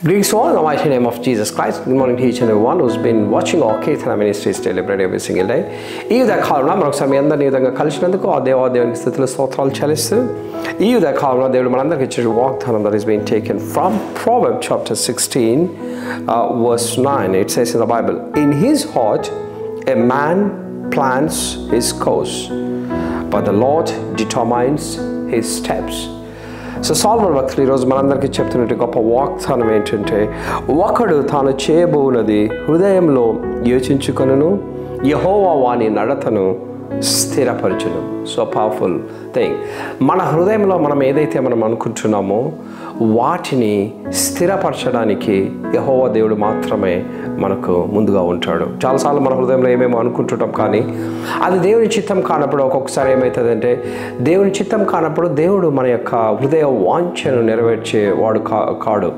Greetings to all in the mighty name of Jesus Christ. Good morning to each and everyone who's been watching our Kirtana Ministries daily bread every single day. ఈ కాలంలో మరొకసారి మీ అందరినీ విధంగా కలిసినందుకు ఆ దేవునికి స్థుతులు స్తోత్రాలు చెల్లిస్తూ ఈ కాలంలో దేవుడు మనందరికీ ఇచ్చిన వాగ్దానం that is being taken from Proverbs chapter 16 verse 9. It says in the Bible, in his heart a man plans his course, but the Lord determines his steps. So Solomon భక్తులు ఈరోజు మనందరికీ చెప్తున్నట్టు గొప్ప వాగ్దానం ఏంటంటే, ఒకడు తాను చేయబోనది హృదయంలో యోచించుకొనును, యెహోవా వాని నడతను స్థిరపరచును. So powerful thing. మన హృదయంలో మనం ఏదైతే మనం అనుకుంటున్నామో వాటిని స్థిరపరచడానికి యెహోవా దేవుడు మాత్రమే మనకు ముందుగా ఉంటాడు. చాలాసార్లు మన హృదయంలో ఏమేమో అనుకుంటుంటాం, కానీ అది దేవుని చిత్తం కానప్పుడు ఒక్కొక్కసారి ఏమవుతుందంటే, దేవుని చిత్తం కానప్పుడు దేవుడు మన యొక్క హృదయ వాంఛను నెరవేర్చే వాడు కాడు.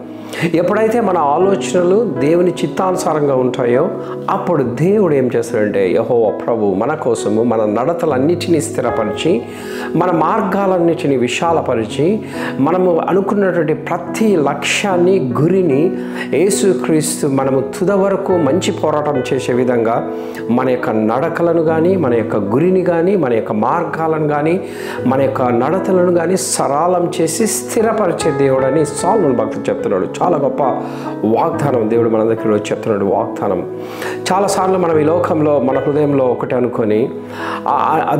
ఎప్పుడైతే మన ఆలోచనలు దేవుని చిత్తానుసారంగా ఉంటాయో అప్పుడు దేవుడు ఏం చేస్తాడంటే, యెహోవా ప్రభు మన కోసము మన నడతలన్నిటినీ స్థిరపరిచి, మన మార్గాలన్నిటినీ విశాలపరిచి, మనము అనుకున్నటువంటి ప్రతి లక్ష్యాన్ని, గురిని యేసుక్రీస్తు మనము తుద వరకు మంచి పోరాటం చేసే విధంగా మన యొక్క నడకలను కానీ, మన యొక్క గురిని కానీ, మన యొక్క మార్గాలను కానీ, మన యొక్క నడతలను కానీ సరళం చేసి స్థిరపరిచే దేవుడు అని సాల్మన్ భక్తుడు చెప్తున్నాడు. చాలా గొప్ప వాగ్దానం దేవుడు మన దగ్గర చెప్తున్నాడు. వాగ్దానం చాలాసార్లు మనం ఈ లోకంలో మన హృదయంలో ఒకటి అనుకొని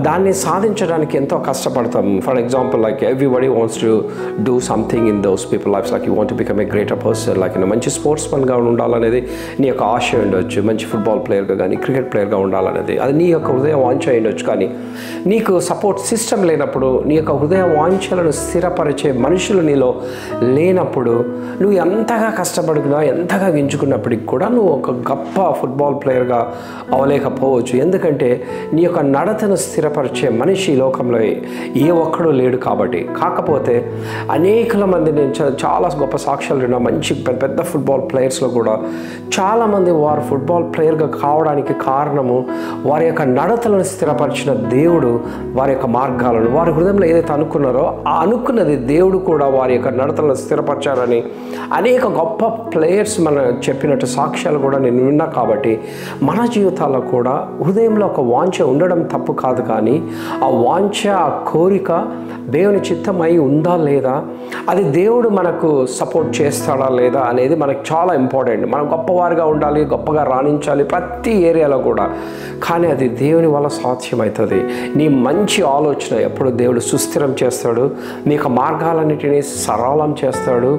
దాన్ని సాధించడానికి ఎంతో కష్టపడతాం. For example, like everybody wants to do something in those people lives. Like you want to become a greater person, like మంచి స్పోర్ట్స్ మన్గా ఉండాలనేది నీ యొక్క ఆశ ఉండొచ్చు. మంచి ఫుట్బాల్ ప్లేయర్గా కానీ, క్రికెట్ ప్లేయర్గా ఉండాలనేది అది నీ యొక్క హృదయ వాంఛ ఉండొచ్చు. కానీ నీకు సపోర్ట్ సిస్టమ్ లేనప్పుడు, నీ యొక్క హృదయ వాంఛలను స్థిరపరిచే మనుషులు నీలో లేనప్పుడు, నువ్వు ఎంతగా కష్టపడుకున్నా, ఎంతగా గించుకున్నప్పటికి కూడా నువ్వు ఒక గొప్ప ఫుట్బాల్ ప్లేయర్గా అవ్వలేకపోవచ్చు. ఎందుకంటే నీ యొక్క నడతను స్థిరపరిచే మనిషి ఈ లోకంలో ఏ ఒక్కడూ లేడు కాబట్టి. కాకపోతే అనేకల మంది, నేను చాలా గొప్ప సాక్ష్యాలు విన్నా, మంచి పెద్ద పెద్ద ఫుట్బాల్ ప్లేయర్స్లో కూడా చాలామంది వారు ఫుట్బాల్ ప్లేయర్గా కావడానికి కారణము వారి యొక్క నడతలను స్థిరపరిచిన దేవుడు. వారి యొక్క మార్గాలను, వారి హృదయంలో ఏదైతే అనుకున్నారో ఆ అనుకున్నది దేవుడు కూడా వారి యొక్క నడతలను స్థిరపరిచారని అనేక గొప్ప ప్లేయర్స్ మన చెప్పినట్టు సాక్ష్యాలు కూడా నేను విన్నా. కాబట్టి మన జీవితాల్లో కూడా హృదయంలో ఒక వాంఛ ఉండడం తప్పు కాదు, కానీ ఆ వాంఛ, ఆ కోరిక దేవుని చిత్తమై ఉందా లేదా, అది దేవుడు మనకు సపోర్ట్ చేస్తాడా లేదా అనేది మనకు చాలా ఇంపార్టెంట్. మనం గొప్పవారిగా ఉండాలి, గొప్పగా రాణించాలి ప్రతి ఏరియాలో కూడా, కానీ అది దేవుని వల్ల సాధ్యమవుతుంది. నీ మంచి ఆలోచన ఎప్పుడు దేవుడు సుస్థిరం చేస్తాడు, నీ యొక్క మార్గాలన్నిటినీ సరళం చేస్తాడు.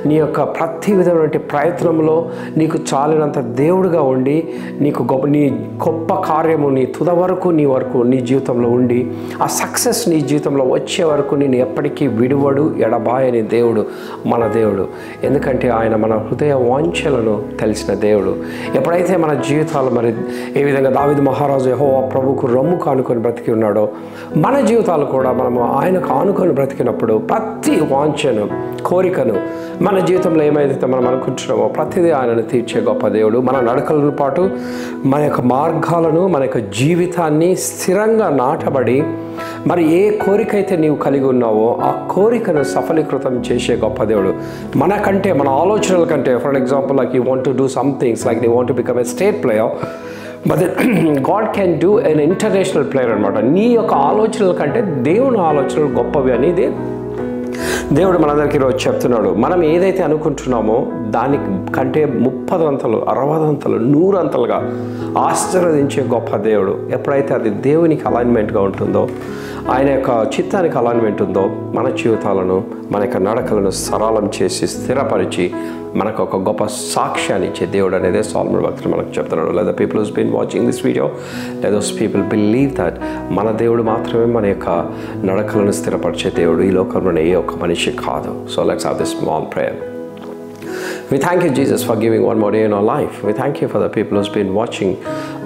నీ యొక్క ప్రతి విధమైన ప్రయత్నంలో నీకు చాలినంత దేవుడుగా ఉండి, నీకు నీ గొప్ప కార్యము నీ తుద వరకు నీ జీవితంలో ఉండి, ఆ సక్సెస్ నీ జీవితంలో వచ్చే వరకు నేను ఎప్పటికీ విడువడు, ఎడబాయని దేవుడు మన దేవుడు. ఎందుకంటే ఆయన మన హృదయ వాంఛలను తెలిసిన దేవుడు. ఎప్పుడైతే మన జీవితాలు మరి ఏ విధంగా దావీదు మహారాజు యెహోవా ప్రభువుకు రొమ్ముకు ఆనుకొని బ్రతికి ఉన్నాడో, మన జీవితాలు కూడా మనము ఆయనకు ఆనుకొని బ్రతికినప్పుడు ప్రతి వాంఛను, కోరికను, మన జీవితంలో ఏమైతే మనం అనుకుంటున్నామో ప్రతిదీ ఆయనను తీర్చే గొప్ప దేవుడు. మన నడకలను పాటు మన యొక్క మార్గాలను, మన యొక్క జీవితాన్ని స్థిరంగా నాటబడి, మరి ఏ కోరిక అయితే నీవు కలిగి ఉన్నావో ఆ కోరికను సఫలీకృతం చేసే గొప్ప దేవుడు. మనకంటే, మన ఆలోచనల కంటే, for example, like you want to do some things, like they want to become a state player, but God can do an international player అనమాట. నీ యొక్క ఆలోచనల కంటే దేవుని ఆలోచనలు గొప్పవి అనేది దేవుడు మనందరికీ ఈరోజు చెప్తున్నాడు. మనం ఏదైతే అనుకుంటున్నామో దానికి కంటే 30 అంతలు, 60 అంతలు, 100 అంతలుగా ఆశీర్వదించే గొప్ప దేవుడు. ఎప్పుడైతే అది దేవునికి అలైన్మెంట్గా ఉంటుందో, ఆయన యొక్క చిత్తానికి అలైన్మెంట్ ఉందో, మన జీవితాలను, మన యొక్క నడకలను సరళం చేసి స్థిరపరిచి మనకు ఒక గొప్ప సాక్ష్యాన్ని ఇచ్చే దేవుడు అనేది సాల్మన్ భక్తుడు మనకు చెప్తున్నాడు. లేదా people who's been watching this video, లేదా దోస్ పీపుల్ బిలీవ్ దట్ మన దేవుడు మాత్రమే మన యొక్క నడకలను స్థిరపరిచే దేవుడు. ఈ లోకంలోనే ఏ ఒక్క మనిషి కాదు. So let's have this small prayer. We thank you, Jesus, for giving one more day in our life. We thank you for the people who's been watching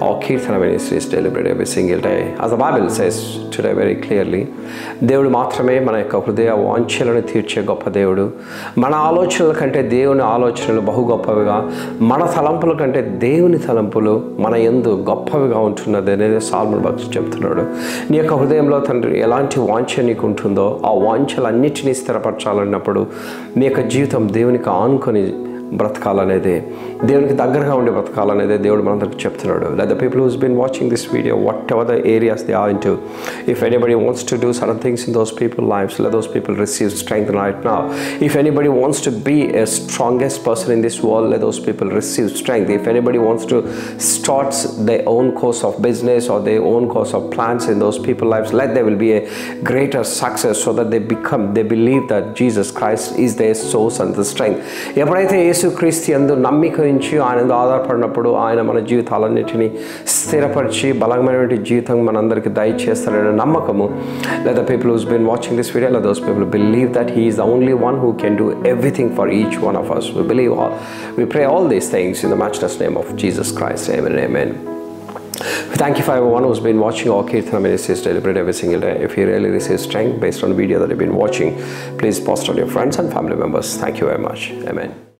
our Kirtana Ministries daily bread every single day. As the Bible says today very clearly, దేవుడు మాత్రమే మన యొక్క హృదయ వాంఛలను తీర్చే గొప్ప దేవుడు. మన ఆలోచనల కంటే దేవుని ఆలోచనలు బహు గొప్పవిగా, మన తలంపుల కంటే దేవుని తలంపులు మన యందు గొప్పవిగా ఉంటున్నది అనేది సాల్మన్ భక్తుడు చెప్తున్నాడు. నీ యొక్క హృదయంలో తండ్రి ఎలాంటి వాంఛ నీకు ఉంటుందో ఆ వాంఛలన్నిటినీ స్థిరపరచాలన్నప్పుడు నీ యొక్క జీవితం దేవునికి ఆనుకొని బ్రతకాలనేది, దేవునికి దగ్గరగా ఉండి బ్రతకాలనేది దేవుడు మనందరికి చెప్తున్నాడు. Let the people who's been watching this video, whatever the areas they are into, if anybody wants to do certain things in those people's lives, let those people receive strength right now. If anybody wants to be a strongest person in this world, let those people receive strength. If anybody wants to start their own course of business or their own course of plans in those people's lives, let there will be a greater success so that they believe that Jesus Christ is their source and the strength. ఎప్పుడైతే యేసుక్రీస్తు యందు నమ్మిక ఉంచి ఆయన ఆధారపడినప్పుడు ఆయన మన జీవితాలన్నిటినీ స్థిరపరిచి బలమైనటువంటి జీవితం మనందరికీ దయచేస్తారనే నమ్మకము. Let the people who's been watching this video, let those people believe that he is the only one who can do everything for each one of us. We pray all these things in the matchless name of Jesus Christ. Amen. Amen. Thank you for everyone who's been watching our Kirtana Ministries Daily Bread every single day. If you really receive strength based on the video that you've been watching, please post on your friends and family members. Thank you very much. Amen.